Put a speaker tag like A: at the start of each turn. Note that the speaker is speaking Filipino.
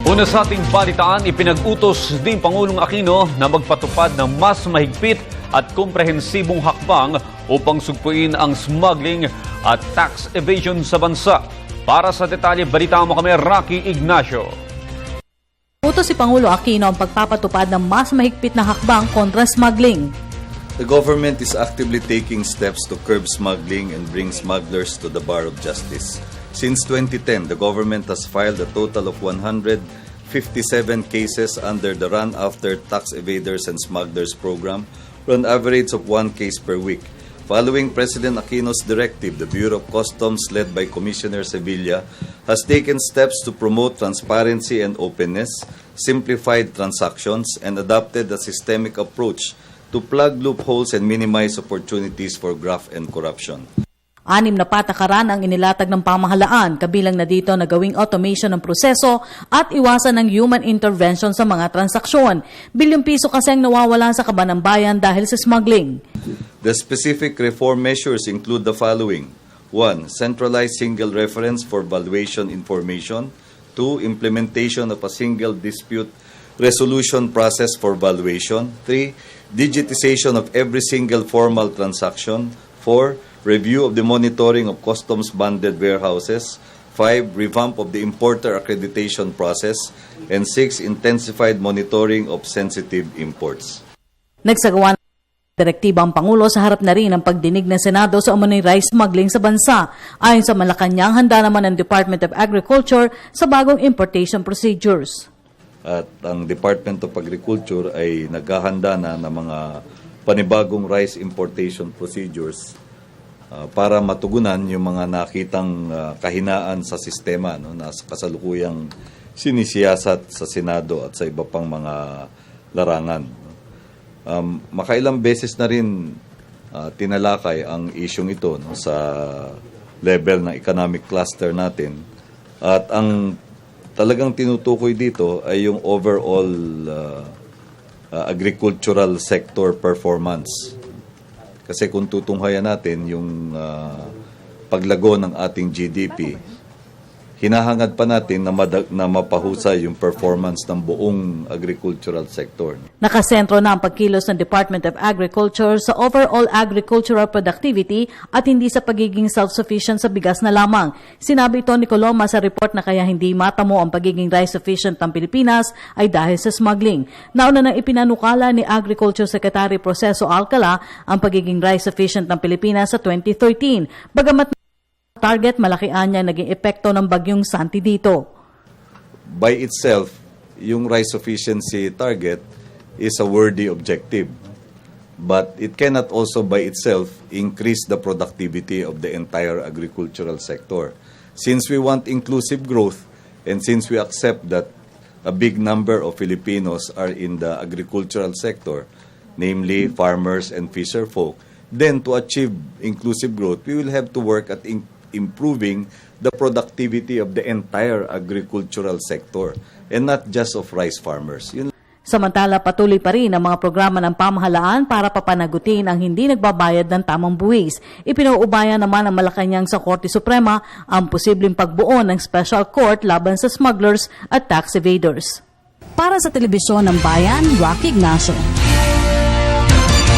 A: Una sa ating balitaan, ipinag-utos din Pangulong Aquino na magpatupad ng mas mahigpit at komprehensibong hakbang upang sugpuin ang smuggling at tax evasion sa bansa. Para sa detalye, balita mo kami, Rocky Ignacio.
B: Utos si Pangulo Aquino ang pagpapatupad ng mas mahigpit na hakbang kontra smuggling.
C: The government is actively taking steps to curb smuggling and bring smugglers to the bar of justice. Since 2010, the government has filed a total of 157 cases under the Run After Tax Evaders and Smugglers program, for an average of 1 case per week. Following President Aquino's directive, the Bureau of Customs, led by Commissioner Sevilla, has taken steps to promote transparency and openness, simplified transactions, and adopted a systemic approach to plug loopholes and minimize opportunities for graft and corruption.
B: 6 na patakaran ang inilatag ng pamahalaan, kabilang na dito na gawing automation ng proseso at iwasan ng human intervention sa mga transaksyon. Bilyong piso kasi ang nawawala sa kaban ng bayan dahil sa smuggling.
C: The specific reform measures include the following. 1. Centralized single reference for valuation information. 2. Implementation of a single dispute resolution process for valuation. 3. Digitization of every single formal transaction. 4. Review of the monitoring of customs bonded warehouses. 5. Revamp of the importer accreditation process. And 6. Intensified monitoring of sensitive imports.
B: Nagsagawa ng direktiba ang Pangulo sa harap na rin ang pagdinig ng Senado sa umano'y rice smuggling sa bansa. Ayon sa Malacanang, handa naman ang Department of Agriculture sa bagong importation procedures.
C: At ang Department of Agriculture ay naghahanda na ng mga panibagong rice importation procedures para matugunan yung mga nakitang kahinaan sa sistema na kasalukuyang sinisiyasat sa Senado at sa iba pang mga larangan. Makailang beses na rin tinalakay ang isyong ito sa level ng economic cluster natin. At ang talagang tinutukoy dito ay yung overall agricultural sector performance. Kasi kung tutunghayan natin yung paglago ng ating GDP, hinahangad pa natin na mapahusay yung performance ng buong agricultural sector.
B: Nakasentro na ang pagkilos ng Department of Agriculture sa overall agricultural productivity at hindi sa pagiging self-sufficient sa bigas na lamang. Sinabi ito ni Coloma sa report na kaya hindi matamo ang pagiging rice-sufficient ng Pilipinas ay dahil sa smuggling. Nauna nang ipinanukala ni Agriculture Secretary Proceso Alcala ang pagiging rice-sufficient ng Pilipinas sa 2013. Bagamat target, malaki anya naging epekto ng bagyong Santi dito.
C: By itself, yung rice sufficiency target is a worthy objective. But it cannot also by itself increase the productivity of the entire agricultural sector. Since we want inclusive growth and since we accept that a big number of Filipinos are in the agricultural sector, namely farmers and fisherfolk, then to achieve inclusive growth, we will have to work at improving the productivity of the entire agricultural sector and not just of rice farmers.
B: Samantala, patuloy pa rin ang mga programa ng pamahalaan para papanagutin ang hindi nagbabayad ng tamang buwis. Ipinauubayan naman ng Malacanang sa Korte Suprema ang posibleng pagbuo ng special court laban sa smugglers at tax evaders. Para sa Telebisyon ng Bayan, Rocky Ignacio.